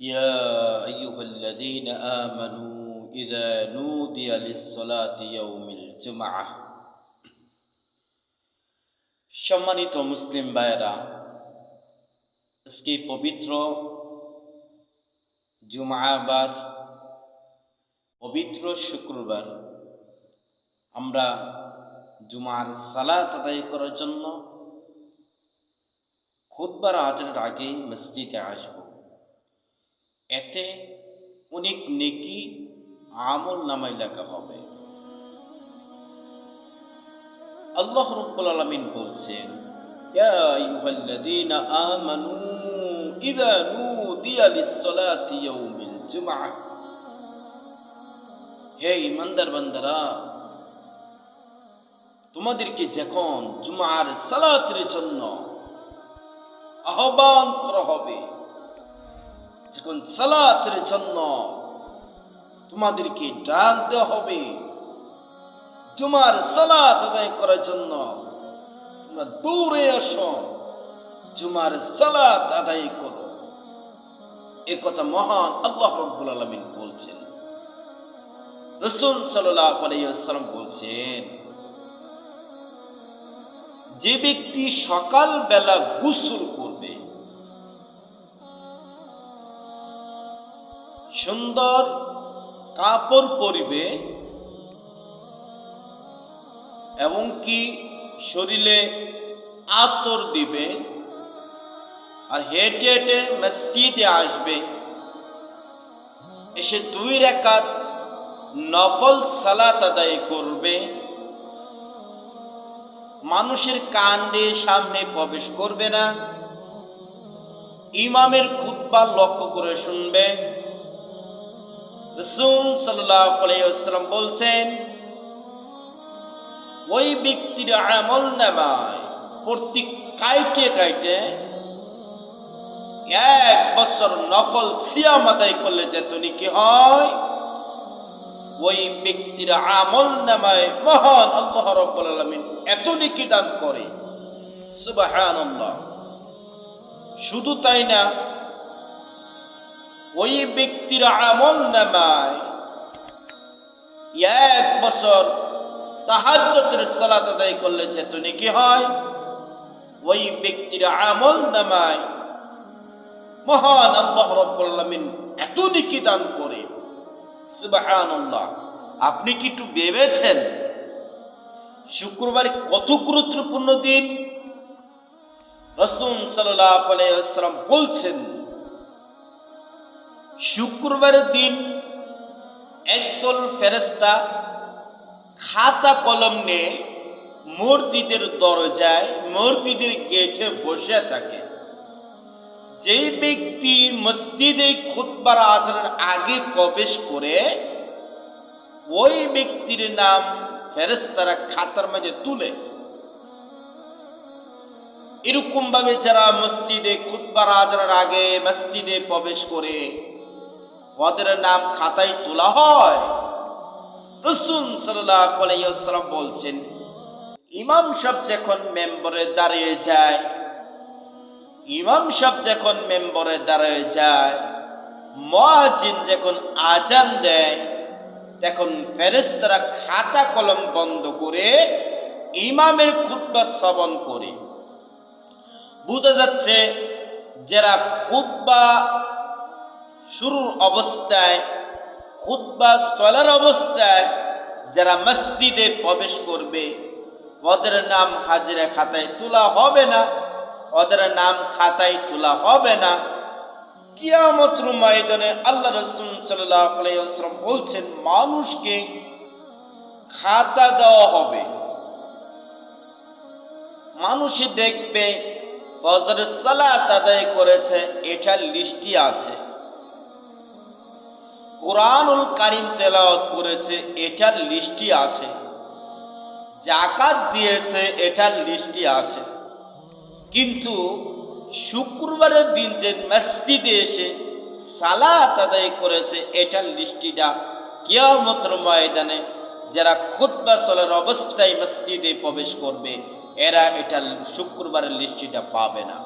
يا أيها الذين آمنوا إذا نودي للصلاة يوم الجمعة সম্মানিত মুসলিম ভাইয়েরা, আজকে পবিত্র জুমাবার, পবিত্র শুক্রবার, আমরা জুমার সালাত আদায় করার জন্য খুতবার আজানের আগে মসজিদে আসব। এতে অনেক নেকি আমল নামায় লেখা হবে। আল্লাহ রাব্বুল আলামিন বলছেন, ইয়া আইয়ুহাল্লাযীনা আমানু ইযা নুদিয়া লিস-সালাতি ইয়াউমিল জুমআহ, হে ঈমানদার বান্দারা, তোমাদেরকে যখন জুমার সালাতের জন্য আহ্বান করা হবে, যখন সালাতের জন্য তোমাদেরকে ডাক দেওয়া হবে, জুমার সালাত আদায় করার জন্য তোমরা দৌড়ে আসো, জুমার সালাত আদায় করো। এ কথা মহান আল্লাহ রাব্বুল আলামিন বলছেন। রাসূল সাল্লাল্লাহু আলাইহি ওয়াসাল্লাম বলছেন, যে ব্যক্তি সকাল বেলা গোসল করবে, সুন্দর কাপড় পরিবে এবং কি শরীরে আতর দিবে, আর হেঁটে হেঁটে মসজিদে আসবে, এসে 2 রাকাত নফল সালাত আদায় করবে, মানুষের কাণ্ডে সামনে প্রবেশ করবে না, ইমামের খুতবা লক্ষ্য করে শুনবে। রাসূল সাল্লাল্লাহু আলাইহি ওয়াসাল্লাম বলছেন, ওই ব্যক্তির আমল নামায় প্রতি কাইটে কাইটে 1 বছর নফল সিয়াম আদায় করলে যেত নেকি হয়, ওই ব্যক্তির আমল নামায় মহান আল্লাহ রাব্বুল আলামিন এত নেকি দান করে। সুবহানাল্লাহ। শুধু তাই না, ওই ব্যক্তির আমল নামায় 1 বছর তাহাজ্জুদের সালাত আদায় করলে যেত নেকি হয়, ওই ব্যক্তির আমল নামায় মহান আল্লাহ রাব্বুল আলামিন এত নেকি দান করে। সুবহানাল্লাহ। আপনি কি একটু ভেবেছেন শুক্রবার কত গুরুত্বপূর্ণ দিন? রাসূল সাল্লাল্লাহু আলাইহি ওয়াসাল্লাম বলছেন, শুক্রবারের দিন একদল ফেরেশতা খাতা কলম নিয়ে মসজিদের দরজায়, মসজিদের গেটে বসে থাকে। যেই ব্যক্তি মসজিদে খুতবার আজানের আগে প্রবেশ করে, ওই ব্যক্তির নাম ফেরেশতারা খাতার মাঝে তুলে। এরকম ভাবে যারা মসজিদে খুতবার আজানের আগে মসজিদে প্রবেশ করে, ওদের নাম খাতায় তোলা হয়। রাসূল সাল্লাল্লাহু আলাইহি ওয়াসাল্লাম বলছেন, ইমাম সাহেব যখন মেম্বরে দাঁড়িয়ে যায়, ইমাম সাহেব যখন মেম্বরে দাঁড়িয়ে যায়, মুয়াজ্জিন যখন আজান দেয়, তখন ফেরেশতারা খাতা কলম বন্ধ করে ইমামের খুতবা শ্রবণ করে। বুঝা যাচ্ছে, যারা খুতবা শুরুর অবস্থায়, খুতবা চলার অবস্থায় যারা মসজিদে প্রবেশ করবে, ওদের নাম হাজিরা খাতায় তোলা হবে না, ওদের নাম খাতায় তোলা হবে না। কিয়ামতের ময়দানে আল্লাহ রাসূল সাল্লাল্লাহু আলাইহি ওয়াসাল্লাম বলছেন, মানুষকে খাতা দেওয়া হবে। মানুষই দেখবে ফজরের সালাত আদায় করেছে, এটার লিস্টই আছে। কোরআনুল কারীম তেলাওয়াত করেছে, এটার লিস্টই আছে। যাকাত দিয়েছে, এটার লিস্টই আছে। কিন্তু শুক্রবারের দিন যে মসজিদে এসে সালাত আদায় করেছে, এটার লিস্টিটা কিয়ামতের ময়দানে যারা খুতবা চলার অবস্থায় মসজিদে প্রবেশ করবে, এরা এটা শুক্রবারের লিস্টিটা পাবে না।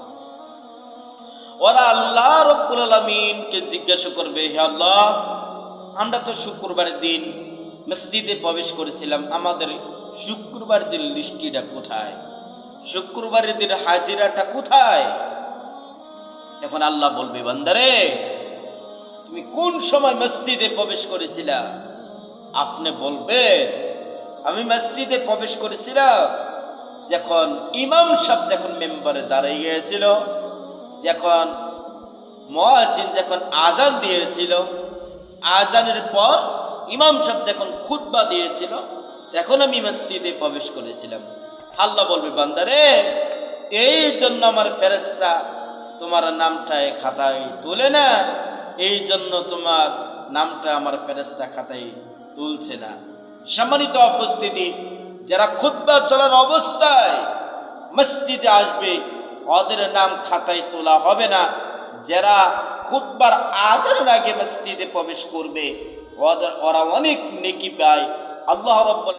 ওরা আল্লাহ রাব্বুল আলামিনকে জিজ্ঞাসা করবে, হে আল্লাহ, আমরা তো শুক্রবারের দিন মসজিদে প্রবেশ করেছিলাম, আমাদের শুক্রবারের দিন লিস্টিটা কোথায়, শুক্রবারের দিন হাজিরাটা কোথায়? এখন আল্লাহ বলবে, বান্দারে তুমি কোন সময় মসজিদে প্রবেশ করেছিলা? আপনি বলবে, আমি মসজিদে প্রবেশ করেছিলাম যখন ইমাম সাহেব যখন মেম্বারে দাঁড়িয়ে গিয়েছিল, যখন মুয়াজ্জিন যখন আজান দিয়েছিল, আজানের পর ইমাম সাহেব যখন খুতবা দিয়েছিল, তখন আমি মসজিদে প্রবেশ করেছিলাম। আল্লাহ বলবে, বান্দারে এই জন্য আমার ফেরেশতা তোমার নামটা এই খাতায় তুলে না, এই জন্য তোমার নামটা আমার ফেরেশতা খাতায় তুলছে না। সম্মানিত উপস্থিতি, যারা খুতবা চলার অবস্থায় মসজিদে আসবে ওদের নাম খাতায় তোলা হবে না। যারা খুতবার আজানের আগে মসজিদে প্রবেশ করবে ওরা অনেক নেকি পায়। আল্লাহ রাব্বুল